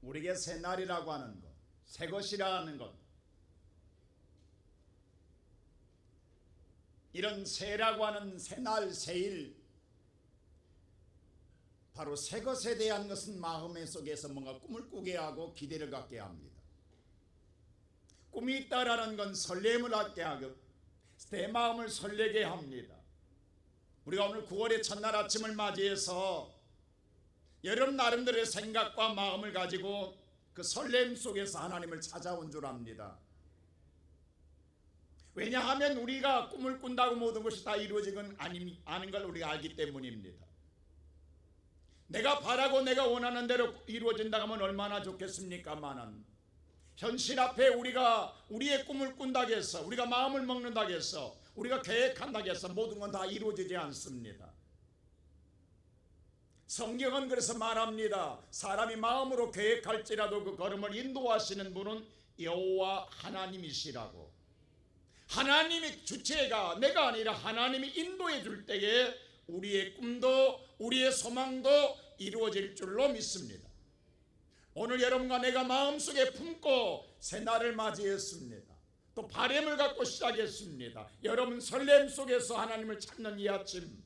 우리에게 새날이라고 하는 것, 새것이라는 것, 이런 새라고 하는 새날, 새일, 바로 새것에 대한 것은 마음 속에서 뭔가 꿈을 꾸게 하고 기대를 갖게 합니다. 꿈이 있다라는 건 설렘을 갖게 하고 내 마음을 설레게 합니다. 우리가 오늘 9월의 첫날 아침을 맞이해서 여러분 나름대로의 생각과 마음을 가지고 그 설렘 속에서 하나님을 찾아온 줄 압니다. 왜냐하면 우리가 꿈을 꾼다고 모든 것이 다 이루어지는 아닌 걸 우리가 알기 때문입니다. 내가 바라고 내가 원하는 대로 이루어진다고 하면 얼마나 좋겠습니까마는 현실 앞에 우리가 우리의 꿈을 꾼다고 해서, 우리가 마음을 먹는다고 해서, 우리가 계획한다고 해서 모든 건 다 이루어지지 않습니다. 성경은 그래서 말합니다. 사람이 마음으로 계획할지라도 그 걸음을 인도하시는 분은 여호와 하나님이시라고. 하나님의 주체가 내가 아니라 하나님이 인도해 줄 때에 우리의 꿈도 우리의 소망도 이루어질 줄로 믿습니다. 오늘 여러분과 내가 마음속에 품고 새날을 맞이했습니다. 또 바람을 갖고 시작했습니다. 여러분 설렘 속에서 하나님을 찾는 이 아침,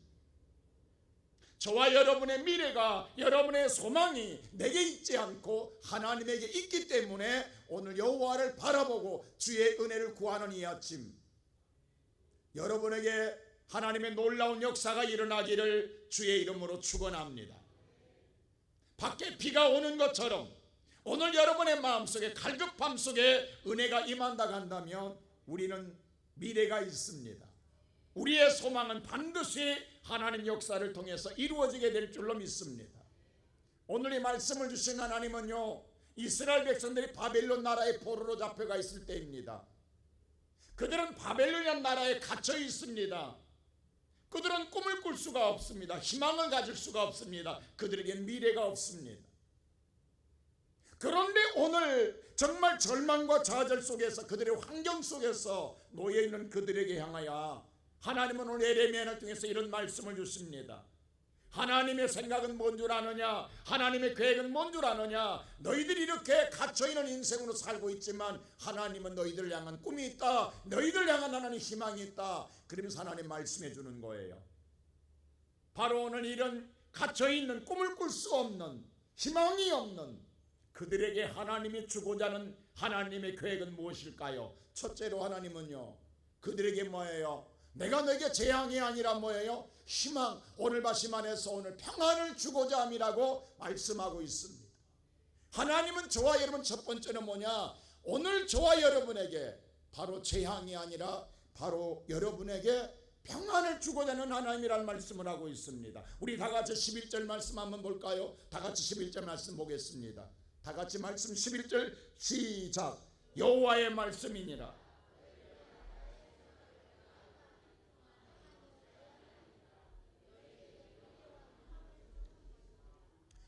저와 여러분의 미래가, 여러분의 소망이 내게 있지 않고 하나님에게 있기 때문에 오늘 여호와를 바라보고 주의 은혜를 구하는 이 아침, 여러분에게 하나님의 놀라운 역사가 일어나기를 주의 이름으로 축원합니다. 밖에 비가 오는 것처럼 오늘 여러분의 마음속에 갈급함 속에 은혜가 임한다 한다면 우리는 미래가 있습니다. 우리의 소망은 반드시 하나님 역사를 통해서 이루어지게 될 줄로 믿습니다. 오늘 이 말씀을 주신 하나님은요, 이스라엘 백성들이 바벨론 나라의 포로로 잡혀가 있을 때입니다. 그들은 바벨론이라는 나라에 갇혀 있습니다. 그들은 꿈을 꿀 수가 없습니다. 희망을 가질 수가 없습니다. 그들에게 미래가 없습니다. 그런데 오늘 정말 절망과 좌절 속에서, 그들의 환경 속에서 놓여있는 그들에게 향하여 하나님은 오늘 예레미야를 통해서 이런 말씀을 주십니다. 하나님의 생각은 뭔 줄 아느냐? 하나님의 계획은 뭔 줄 아느냐? 너희들이 이렇게 갇혀있는 인생으로 살고 있지만 하나님은 너희들을 향한 꿈이 있다. 너희들을 향한 하나님 희망이 있다. 그러면서 하나님 말씀해 주는 거예요. 바로 오늘 이런 갇혀있는, 꿈을 꿀 수 없는, 희망이 없는 그들에게 하나님이 주고자 하는 하나님의 계획은 무엇일까요? 첫째로 하나님은요, 그들에게 뭐예요? 내가 너에게 재앙이 아니라 뭐예요? 희망, 오늘 말씀안에서 오늘 평안을 주고자 함이라고 말씀하고 있습니다. 하나님은 저와 여러분 첫 번째는 뭐냐? 오늘 저와 여러분에게 바로 재앙이 아니라 바로 여러분에게 평안을 주고자 하는 하나님이라는 말씀을 하고 있습니다. 우리 다 같이 11절 말씀 한번 볼까요? 다 같이 11절 말씀 보겠습니다. 다 같이 말씀 11절 시작. 여호와의 말씀이니라.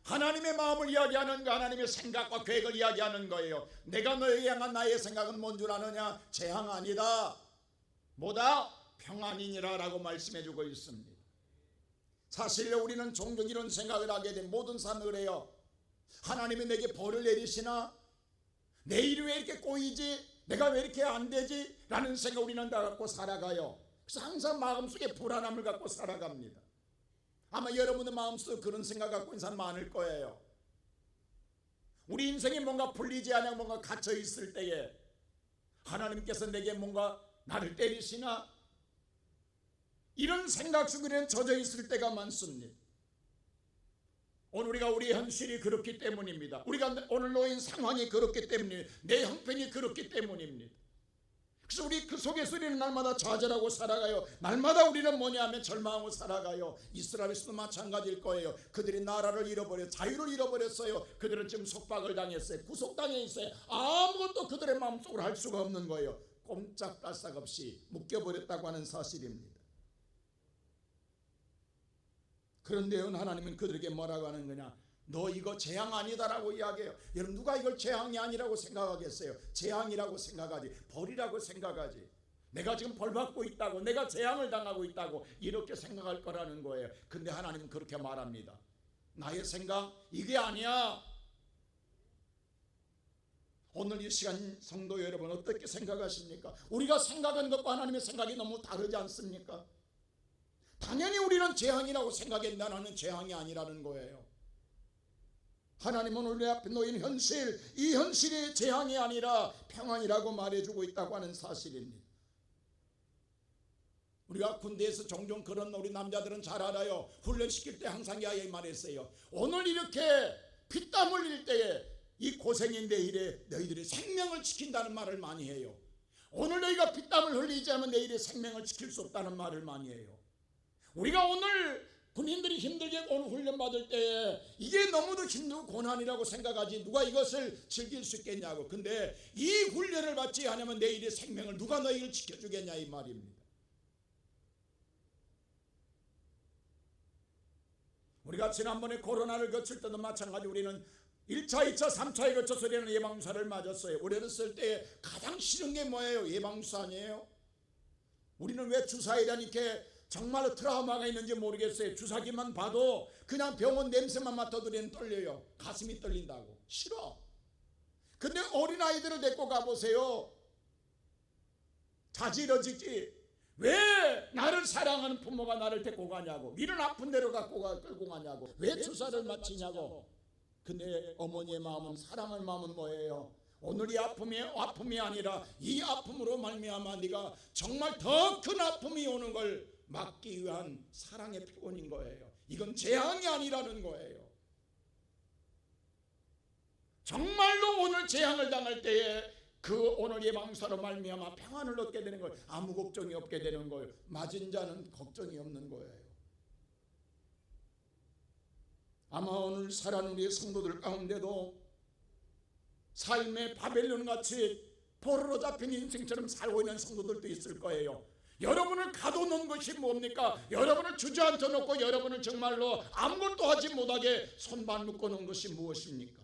하나님의 마음을 이야기하는 거, 하나님의 생각과 계획을 이야기하는 거예요. 내가 너에게 향한 나의 생각은 뭔 줄 아느냐? 재앙 아니다. 뭐다? 평안이니라 라고 말씀해 주고 있습니다. 사실 우리는 종종 이런 생각을 하게 된 모든 사람을 그래요. 하나님이 내게 벌을 내리시나? 내 일이 왜 이렇게 꼬이지? 내가 왜 이렇게 안 되지? 라는 생각 우리는 다 갖고 살아가요. 그래서 항상 마음속에 불안함을 갖고 살아갑니다. 아마 여러분의 마음속에 그런 생각 갖고 있는 사람 많을 거예요. 우리 인생이 뭔가 풀리지 않아 뭔가 갇혀 있을 때에 하나님께서 내게 뭔가 나를 때리시나? 이런 생각 속에는 젖어 있을 때가 많습니다. 오늘 우리가 우리의 현실이 그렇기 때문입니다. 우리가 오늘 놓인 상황이 그렇기 때문입니다. 내 형편이 그렇기 때문입니다. 그래서 우리 그 속에서 우리는 날마다 좌절하고 살아가요. 날마다 우리는 뭐냐면 절망하고 살아가요. 이스라엘에서도 마찬가지일 거예요. 그들이 나라를 잃어버려 자유를 잃어버렸어요. 그들은 지금 속박을 당했어요. 구속당해 있어요. 아무것도 그들의 마음속으로 할 수가 없는 거예요. 꼼짝달싹 없이 묶여버렸다고 하는 사실입니다. 그런데요, 하나님은 그들에게 뭐라고 하는 거냐? 너 이거 재앙 아니다라고 이야기해요. 여러분, 누가 이걸 재앙이 아니라고 생각하겠어요? 재앙이라고 생각하지, 벌이라고 생각하지. 내가 지금 벌 받고 있다고, 내가 재앙을 당하고 있다고 이렇게 생각할 거라는 거예요. 근데 하나님은 그렇게 말합니다. 나의 생각 이게 아니야. 오늘 이 시간 성도 여러분 어떻게 생각하십니까? 우리가 생각하는 것과 하나님의 생각이 너무 다르지 않습니까? 당연히 우리는 재앙이라고 생각했는데 하나님은 재앙이 아니라는 거예요. 하나님은 우리 앞에 놓인 현실, 이 현실이 재앙이 아니라 평안이라고 말해주고 있다고 하는 사실입니다. 우리가 군대에서 종종 그런 우리 남자들은 잘 알아요. 훈련시킬 때 항상 이야기 말했어요. 오늘 이렇게 피땀 흘릴 때에 이 고생이 내일에 너희들의 생명을 지킨다는 말을 많이 해요. 오늘 너희가 피땀을 흘리지 않으면 내일의 생명을 지킬 수 없다는 말을 많이 해요. 우리가 오늘 군인들이 힘들게 오늘 훈련 받을 때에 이게 너무도 힘들고 고난이라고 생각하지 누가 이것을 즐길 수 있겠냐고. 근데 이 훈련을 받지 않으면 내일의 생명을 누가 너희를 지켜주겠냐 이 말입니다. 우리가 지난번에 코로나를 거칠 때도 마찬가지 우리는 1차, 2차, 3차에 거쳐서 우리는 예방주사를 맞았어요. 어렸을 때 가장 싫은 게 뭐예요? 예방주사 아니에요? 우리는 왜 주사에 대한 이렇게 정말로 트라우마가 있는지 모르겠어요. 주사기만 봐도 그냥 병원 냄새만 맡아도 우리는 떨려요. 가슴이 떨린다고. 싫어. 근데 어린아이들을 데리고 가보세요. 자지러지지. 왜 나를 사랑하는 부모가 나를 데리고 가냐고. 미는 아픈 데로 끌고 가냐고. 왜 주사를 맞히냐고. 근데 어머니의 마음은, 사랑할 마음은 뭐예요? 오늘 이 아픔이 아니라 이 아픔으로 말미암아 네가 정말 더 큰 아픔이 오는 걸 막기 위한 사랑의 표현인 거예요. 이건 재앙이 아니라는 거예요. 정말로 오늘 재앙을 당할 때에 그 오늘 예방주사로 말미암아 평안을 얻게 되는 거예요. 아무 걱정이 없게 되는 거예요. 맞은 자는 걱정이 없는 거예요. 아마 오늘 살아가는 우리의 성도들 가운데도 삶의 바벨론같이 포로로 잡힌 인생처럼 살고 있는 성도들도 있을 거예요. 여러분을 가둬놓은 것이 뭡니까? 여러분을 주저앉혀 놓고 여러분을 정말로 아무것도 하지 못하게 손발 묶어 놓은 것이 무엇입니까?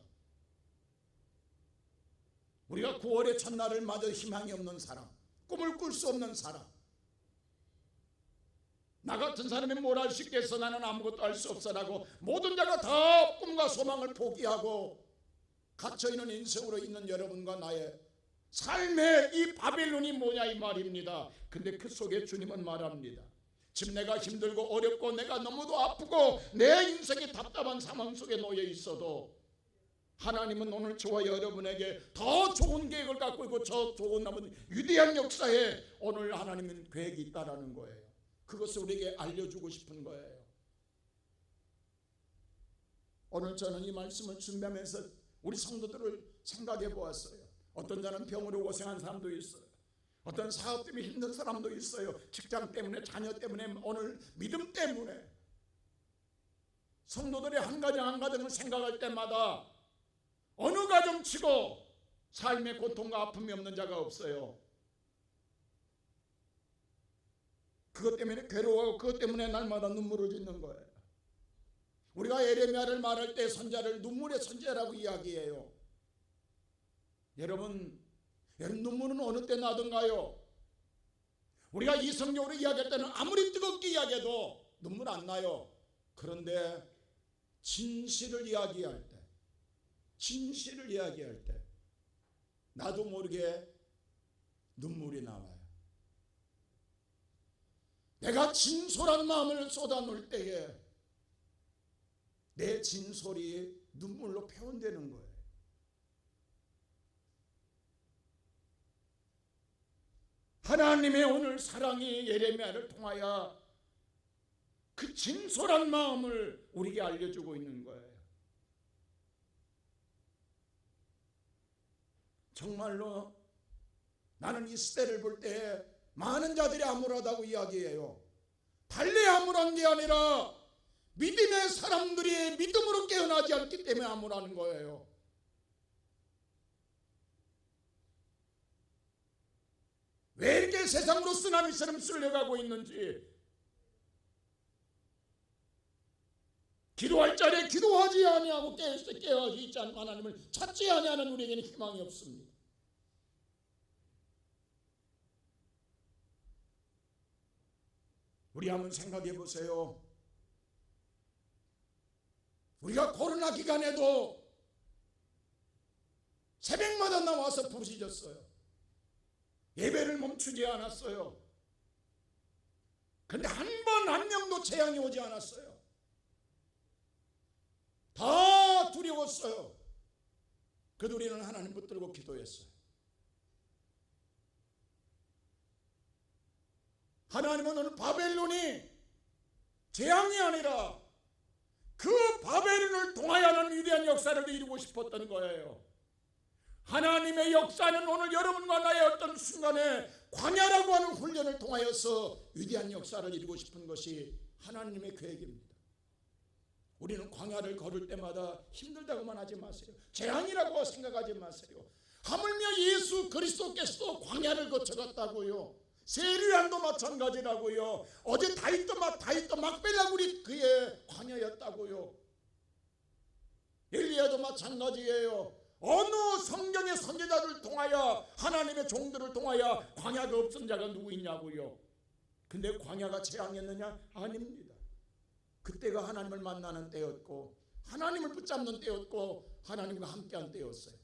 우리가 9월의 첫날을 맞아 희망이 없는 사람, 꿈을 꿀 수 없는 사람, 나 같은 사람이 뭘 할 수 있겠어? 나는 아무것도 할 수 없어라고 모든 자가 다 꿈과 소망을 포기하고 갇혀있는 인생으로 있는 여러분과 나의 삶의 이 바벨론이 뭐냐 이 말입니다. 근데 그 속에 주님은 말합니다. 지금 내가 힘들고 어렵고 내가 너무도 아프고 내 인생이 답답한 상황 속에 놓여 있어도 하나님은 오늘 저와 여러분에게 더 좋은 계획을 갖고 있고 저 좋은 위대한 역사에 오늘 하나님은 계획이 있다라는 거예요. 그것을 우리에게 알려주고 싶은 거예요. 오늘 저는 이 말씀을 준비하면서 우리 성도들을 생각해 보았어요. 어떤 자는 병으로 고생한 사람도 있어요. 어떤 사업 때문에 힘든 사람도 있어요. 직장 때문에, 자녀 때문에, 오늘 믿음 때문에. 성도들이 한 가정 한 가정을 생각할 때마다 어느 가정치고 삶의 고통과 아픔이 없는 자가 없어요. 그것 때문에 괴로워하고 그것 때문에 날마다 눈물을 짓는 거예요. 우리가 예레미야를 말할 때 선자를 눈물의 선자라고 이야기해요. 여러분 눈물은 어느 때 나던가요? 우리가 이성적으로 이야기할 때는 아무리 뜨겁게 이야기해도 눈물 안 나요. 그런데 진실을 이야기할 때 나도 모르게 눈물이 나와요. 내가 진솔한 마음을 쏟아놓을 때에 내 진솔이 눈물로 표현되는 거예요. 하나님의 오늘 사랑이 예레미야를 통하여 그 진솔한 마음을 우리에게 알려주고 있는 거예요. 정말로 나는 이 시대를 볼 때 많은 자들이 암울하다고 이야기해요. 달리 암울한 게 아니라 믿음의 사람들이 믿음으로 깨어나지 않기 때문에 암울하는 거예요. 왜 이렇게 세상으로 쓰나미처럼 쓸려가고 있는지, 기도할 자리에 기도하지 아니하고 깨어지 있지 않고 하나님을 찾지 아니하는 우리에게는 희망이 없습니다. 우리 한번 생각해 보세요. 우리가 코로나 기간에도 새벽마다 나와서 부르짖었어요. 예배를 멈추지 않았어요. 그런데 한 번 한 명도 재앙이 오지 않았어요. 다 두려웠어요. 그래도 우리는 하나님 붙들고 기도했어요. 하나님은 오늘 바벨론이 재앙이 아니라 그 바벨론을 통하여는 위대한 역사를 이루고 싶었던 거예요. 하나님의 역사는 오늘 여러분과 나의 어떤 순간에 광야라고 하는 훈련을 통하여서 위대한 역사를 이루고 싶은 것이 하나님의 계획입니다. 우리는 광야를 걸을 때마다 힘들다고만 하지 마세요. 재앙이라고 생각하지 마세요. 하물며 예수 그리스도께서도 광야를 거쳐갔다고요. 세리안도 마찬가지라고요. 어제 다윗도 막벨라굴이 그의 광야였다고요. 엘리야도 마찬가지예요. 어느 성경의 선지자들 통하여 하나님의 종들을 통하여 광야가 없은 자가 누구 있냐고요. 근데 광야가 재앙이었느냐? 아닙니다. 그때가 하나님을 만나는 때였고 하나님을 붙잡는 때였고 하나님과 함께한 때였어요.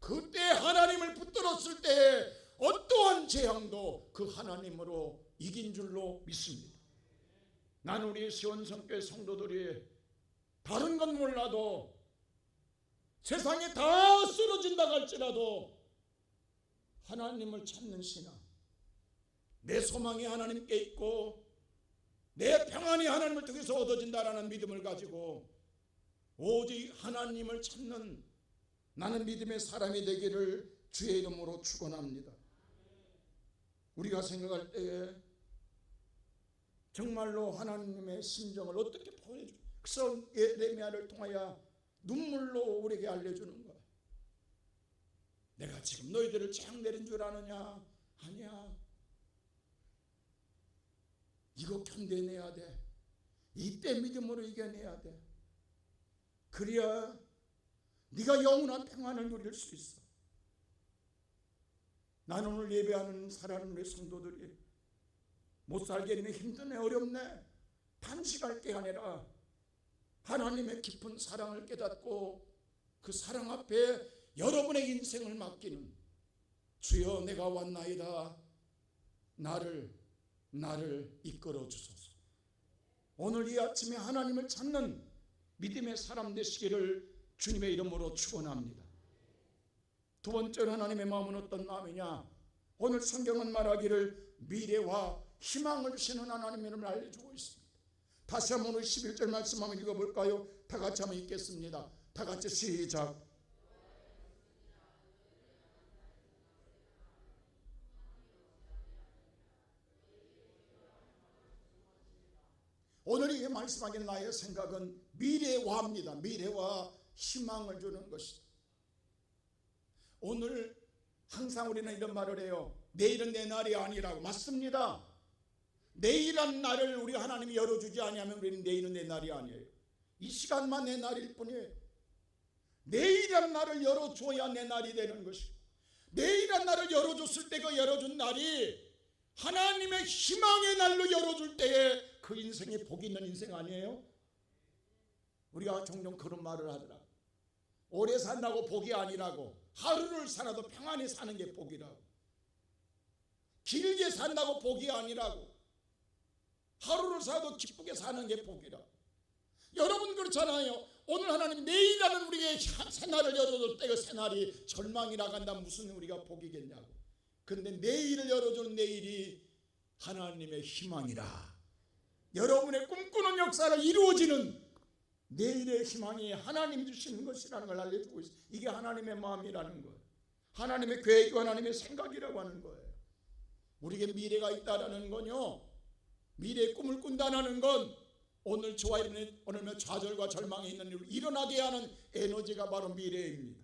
그때 하나님을 붙들었을 때 어떠한 재앙도 그 하나님으로 이긴 줄로 믿습니다. 나는 우리 시원성교회 성도들이 다른 건 몰라도 세상에 다 쓰러진다 할지라도 하나님을 찾는 신앙, 내 소망이 하나님께 있고 내 평안이 하나님을 통해서 얻어진다라는 믿음을 가지고 오직 하나님을 찾는 나는 믿음의 사람이 되기를 주의 이름으로 축원합니다. 우리가 생각할 때에 정말로 하나님의 심정을 어떻게 표현해줄까? 그래서 예레미야를 통하여 눈물로 우리에게 알려주는 거야. 내가 지금 너희들을 재앙 내린 줄 아느냐? 아니야. 이거 견뎌내야 돼. 이때 믿음으로 이겨내야 돼. 그래야 네가 영원한 평안을 누릴 수 있어. 나는 오늘 예배하는 사랑하는 우리 성도들이 못 살겠네, 힘드네, 어렵네, 단식할 게 아니라 하나님의 깊은 사랑을 깨닫고 그 사랑 앞에 여러분의 인생을 맡기는 주여 내가 왔나이다. 나를 이끌어 주소서. 오늘 이 아침에 하나님을 찾는 믿음의 사람 되시기를 주님의 이름으로 축원합니다. 두 번째로 하나님의 마음은 어떤 마음이냐? 오늘 성경은 말하기를 미래와 희망을 주시는 하나님의 이름을 알려주고 있습니다. 다시 한번 오늘 11절 말씀 한번 읽어볼까요? 다 같이 한번 읽겠습니다. 다 같이 시작. 오늘 이 말씀하기는 나의 생각은 미래화입니다. 미래와 희망을 주는 것이다. 오늘 항상 우리는 이런 말을 해요. 내일은 내 날이 아니라고. 맞습니다. 내일한 날을 우리 하나님이 열어주지 아니하면 우리는 내일은 내 날이 아니에요. 이 시간만 내 날일 뿐이에요. 내일한 날을 열어줘야 내 날이 되는 것이고, 내일한 날을 열어줬을 때 그 열어준 날이 하나님의 희망의 날로 열어줄 때에 그 인생이 복 있는 인생 아니에요? 우리가 종종 그런 말을 하더라. 오래 산다고 복이 아니라고. 하루를 살아도 평안히 사는 게 복이라고. 길게 산다고 복이 아니라고. 하루를 살아도 기쁘게 사는 게 복이라고. 여러분 그렇잖아요. 오늘 하나님 내일이라는 우리의 새날을 열어줄 때 그 새날이 절망이라고 한다면 무슨 우리가 복이겠냐고. 근데 내일을 열어주는 내일이 하나님의 희망이라. 여러분의 꿈꾸는 역사를 이루어지는 내일의 희망이 하나님이 주시는 것이라는 걸 알려주고 있어요. 이게 하나님의 마음이라는 거예요. 하나님의 계획과 하나님의 생각이라고 하는 거예요. 우리에게 미래가 있다라는 건요, 미래의 꿈을 꾼다는 건 오늘 저와 오늘 좌절과 절망이 있는 일을 일어나게 하는 에너지가 바로 미래입니다.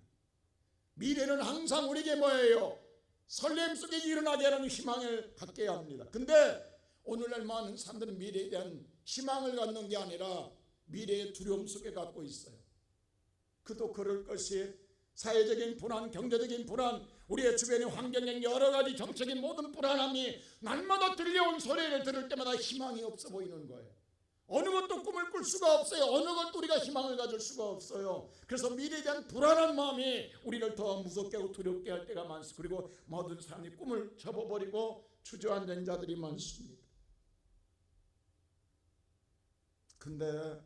미래는 항상 우리에게 뭐예요? 설렘 속에 일어나게 하는 희망을 갖게 합니다. 근데 오늘날 많은 사람들은 미래에 대한 희망을 갖는 게 아니라 미래의 두려움 속에 갖고 있어요. 그도 그럴 것이 사회적인 불안, 경제적인 불안, 우리의 주변의 환경의 여러 가지 정책인 모든 불안함이 날마다 들려온 소리를 들을 때마다 희망이 없어 보이는 거예요. 어느 것도 꿈을 꿀 수가 없어요. 어느 것도 우리가 희망을 가질 수가 없어요. 그래서 미래에 대한 불안한 마음이 우리를 더 무섭게 하고 두렵게 할 때가 많습니다. 그리고 모든 사람이 꿈을 접어버리고 주저앉은 자들이 많습니다. 근데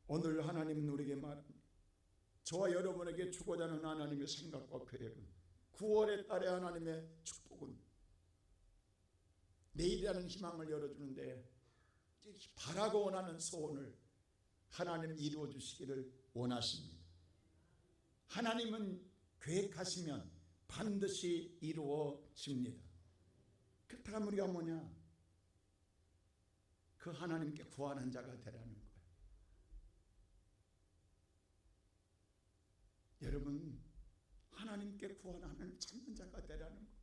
오늘 하나님은 우리에게 말합니다. 저와 여러분에게 주고자 하는 하나님의 생각과 계획은 9월의 달에 하나님의 축복은 내일이라는 희망을 열어주는데 바라고 원하는 소원을 하나님 이루어 주시기를 원하십니다. 하나님은 계획하시면 반드시 이루어집니다. 그렇다면 우리가 뭐냐? 그 하나님께 구하는 자가 되라는 거예요. 여러분, 하나님께 구하는 하나님 찾는 자가 되라는 거예요.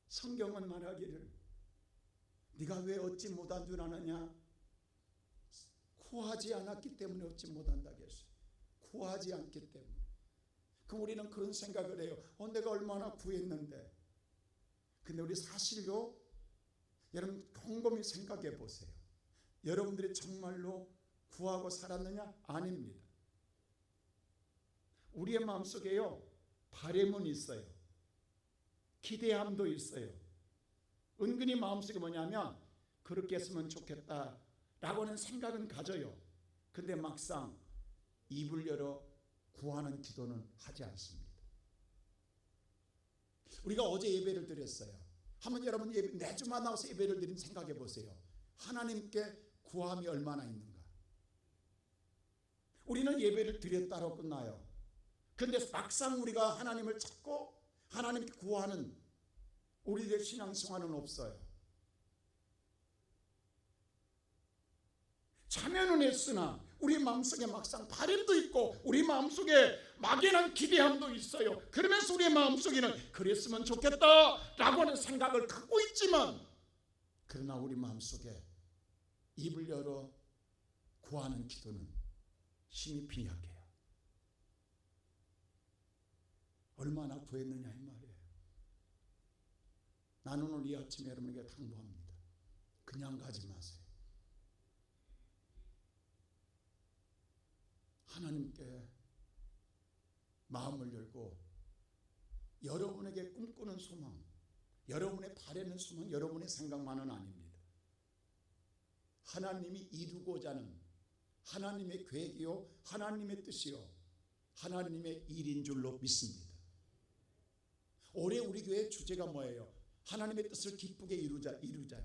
성경은 말하기를 네가 왜 얻지 못한 줄 아느냐? 구하지 않았기 때문에 얻지 못한다고 했어요. 구하지 않기 때문에. 그럼 우리는 그런 생각을 해요. 내가 얼마나 구했는데. 근데 우리 사실로 여러분 곰곰이 생각해 보세요. 여러분들이 정말로 구하고 살았느냐? 아닙니다. 우리의 마음속에요 바램은 있어요. 기대함도 있어요. 은근히 마음속에 뭐냐면 그렇게 했으면 좋겠다라고는 생각은 가져요. 근데 막상 입을 열어 구하는 기도는 하지 않습니다. 우리가 어제 예배를 드렸어요. 한번 여러분 매주마다 나와서 예배를 드린 생각해 보세요. 하나님께 구함이 얼마나 있는가. 우리는 예배를 드렸다고 끝나요. 근데 막상 우리가 하나님을 찾고 하나님께 구하는 우리의 신앙생활은 없어요. 참여는 했으나 우리 마음속에 막상 바램도 있고 우리 마음속에 막연한 기대함도 있어요. 그러면서 우리 마음속에는 그랬으면 좋겠다라고 하는 생각을 갖고 있지만 그러나 우리 마음속에 입을 열어 구하는 기도는 힘이 빈약해요. 얼마나 구했느냐 이 말이에요. 나는 오늘 이 아침에 여러분에게 당부합니다. 그냥 가지 마세요. 하나님께 마음을 열고 여러분에게 꿈꾸는 소망, 여러분의 바라는 소망, 여러분의 생각만은 아닙니다. 하나님이 이루고자 하는 하나님의 계획이요 하나님의 뜻이요 하나님의 일인 줄로 믿습니다. 올해 우리 교회 주제가 뭐예요? 하나님의 뜻을 기쁘게 이루자입니다.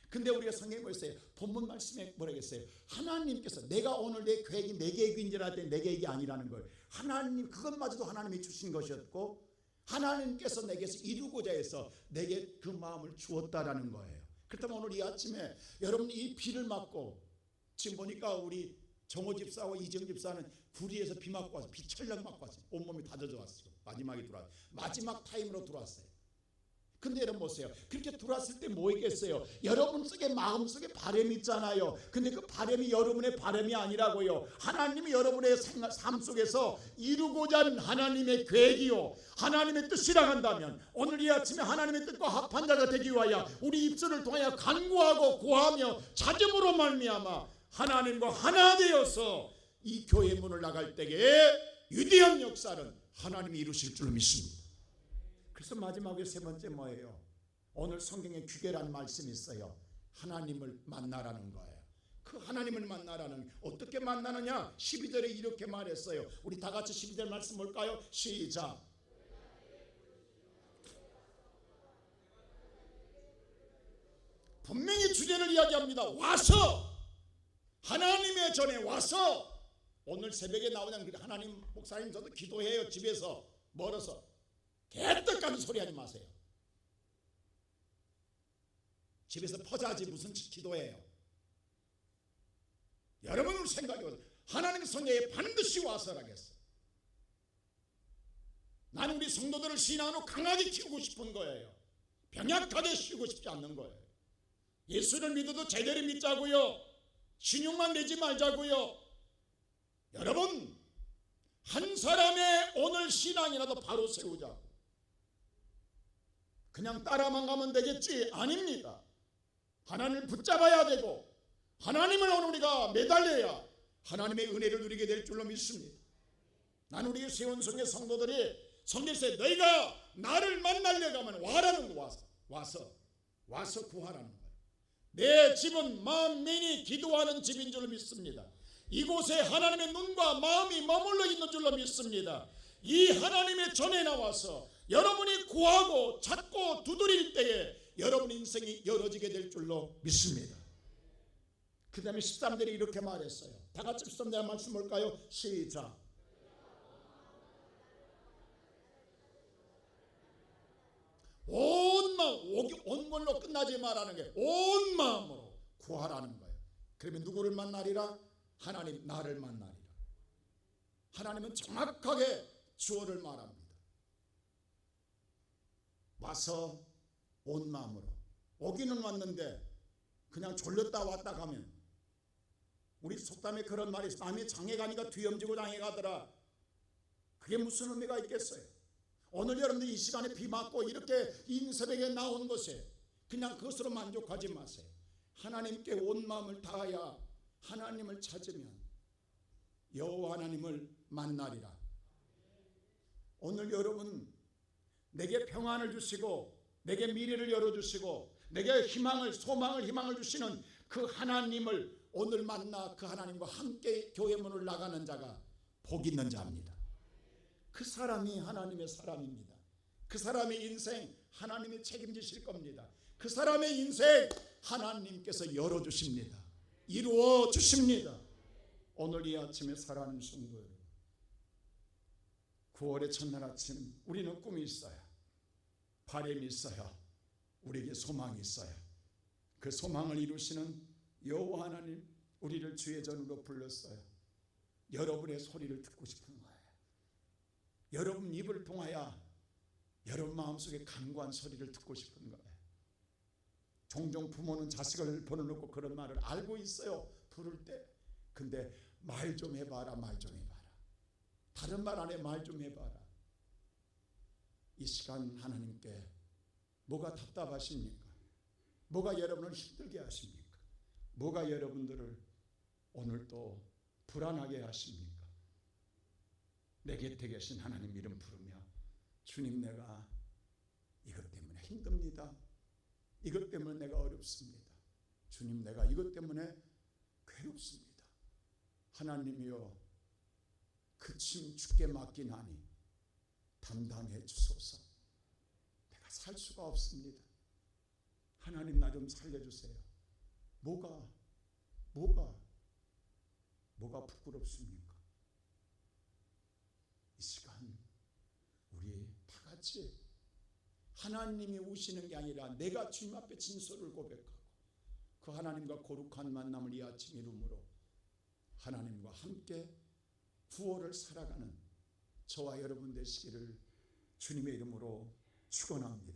근데 우리가 성경에 뭐였어요? 본문 말씀에 뭐라고 했어요? 하나님께서 내가 오늘 내 계획이 내 계획인 줄 알았더니 내 계획이 아니라는 거예요. 하나님 그것마저도 하나님이 주신 것이었고 하나님께서 내게서 이루고자 해서 내게 그 마음을 주었다라는 거예요. 그렇다면 오늘 이 아침에 여러분이 이 비를 맞고 지금 보니까 우리 정호 집사와 이정 집사는 구리에서 비 맞고 와서 비 철렁 맞고 왔어요. 온몸이 다 젖어왔어요. 마지막에 들어왔어요. 마지막 타임으로 들어왔어요. 근데 여러분 보세요. 그렇게 들어왔을 때 뭐 있겠어요? 여러분 속에 마음속에 바람이 있잖아요. 근데 그 바람이 여러분의 바람이 아니라고요. 하나님이 여러분의 삶 속에서 이루고자 하는 하나님의 계획이요 하나님의 뜻이라 한다면 오늘 이 아침에 하나님의 뜻과 합한 자가 되기 위하여 우리 입술을 통하여 간구하고 구하며 찾음으로 말미암아 하나님과 하나 되어서 이 교회 문을 나갈 때에 위대한 역사는 하나님이 이루실 줄로 믿습니다. 그래서 마지막에 세 번째 뭐예요? 오늘 성경에 귀결한 말씀이 있어요. 하나님을 만나라는 거예요. 그 하나님을 만나라는 어떻게 만나느냐? 12절에 이렇게 말했어요. 우리 다 같이 12절 말씀 볼까요? 시작. 분명히 주제를 이야기합니다. 와서 하나님의 전에 와서 오늘 새벽에 나오는 하나님 목사님 저도 기도해요. 집에서 멀어서 개떡같은 소리 하지 마세요. 집에서 퍼자지 무슨 기도해요. 여러분을 생각해보세요. 하나님의 성경에 반드시 와서라겠어요. 나는 우리 성도들을 신앙으로 강하게 키우고 싶은 거예요. 병약하게 키우고 싶지 않는 거예요. 예수를 믿어도 제대로 믿자고요. 신용만 내지 말자고요. 여러분 한 사람의 오늘 신앙이라도 바로 세우자. 그냥 따라만 가면 되겠지? 아닙니다. 하나님을 붙잡아야 되고 하나님을 오늘 우리가 매달려야 하나님의 은혜를 누리게 될 줄로 믿습니다. 나는 우리 세원성의 성도들이 성경에서 너희가 나를 만나려고 하면 와라는 거, 와서 구하라는 거예요. 내 집은 만민이 기도하는 집인 줄로 믿습니다. 이곳에 하나님의 눈과 마음이 머물러 있는 줄로 믿습니다. 이 하나님의 전에 나와서 여러분이 구하고 찾고 두드릴 때에 여러분 인생이 열어지게 될 줄로 믿습니다. 그 다음에 13절이 이렇게 말했어요. 다 같이 13절 말씀 볼까요? 시작. 온 마음, 온 걸로 끝나지 말라는 게 온 마음으로 구하라는 거예요. 그러면 누구를 만나리라? 하나님, 나를 만나리라. 하나님은 정확하게 주어를 말합니다. 와서 온 마음으로. 오기는 왔는데 그냥 졸렸다 왔다 가면, 우리 속담에 그런 말이 있어요. 남의 장에 가니까 뒤엄지고 장에 가더라. 그게 무슨 의미가 있겠어요? 오늘 여러분들 이 시간에 비 맞고 이렇게 인새벽에 나온 것에 그냥 그것으로 만족하지 마세요. 하나님께 온 마음을 다하여 하나님을 찾으면 여호와 하나님을 만나리라. 오늘 여러분, 내게 평안을 주시고 내게 미래를 열어주시고 내게 희망을, 소망을, 희망을 주시는 그 하나님을 오늘 만나 그 하나님과 함께 교회 문을 나가는 자가 복 있는 자입니다. 그 사람이 하나님의 사람입니다. 그 사람의 인생 하나님이 책임지실 겁니다. 그 사람의 인생 하나님께서 열어주십니다. 이루어 주십니다. 오늘 이 아침에 사랑하는 성도 여러분, 9월의 첫날 아침 우리는 꿈이 있어요. 바람이 있어요. 우리에게 소망이 있어요. 그 소망을 이루시는 여호와 하나님, 우리를 주의 전으로 불렀어요. 여러분의 소리를 듣고 싶은 거예요. 여러분 입을 통하여 여러분 마음속에 간구한 소리를 듣고 싶은 거예요. 종종 부모는 자식을 보내놓고 그런 말을 알고 있어요. 부를 때. 근데 말 좀 해봐라, 말 좀 해봐라. 다른 말 안 해, 말 좀 해봐라. 이 시간 하나님께 뭐가 답답하십니까? 뭐가 여러분을 힘들게 하십니까? 뭐가 여러분들을 오늘 또 불안하게 하십니까? 내 곁에 계신 하나님 이름 부르며, 주님, 내가 이것 때문에 힘듭니다. 이것 때문에 내가 어렵습니다. 주님, 내가 이것 때문에 괴롭습니다. 하나님이여, 그침 주께 맡기나니 담당해 주소서. 내가 살 수가 없습니다. 하나님, 나 좀 살려주세요. 뭐가 부끄럽습니까? 이 시간 우리 다 같이 하나님이 우시는 게 아니라 내가 주님 앞에 진솔을 고백하고 그 하나님과 거룩한 만남을 이 아침 이름으로 하나님과 함께 구호를 살아가는 저와 여러분 되시기를 주님의 이름으로 축원합니다.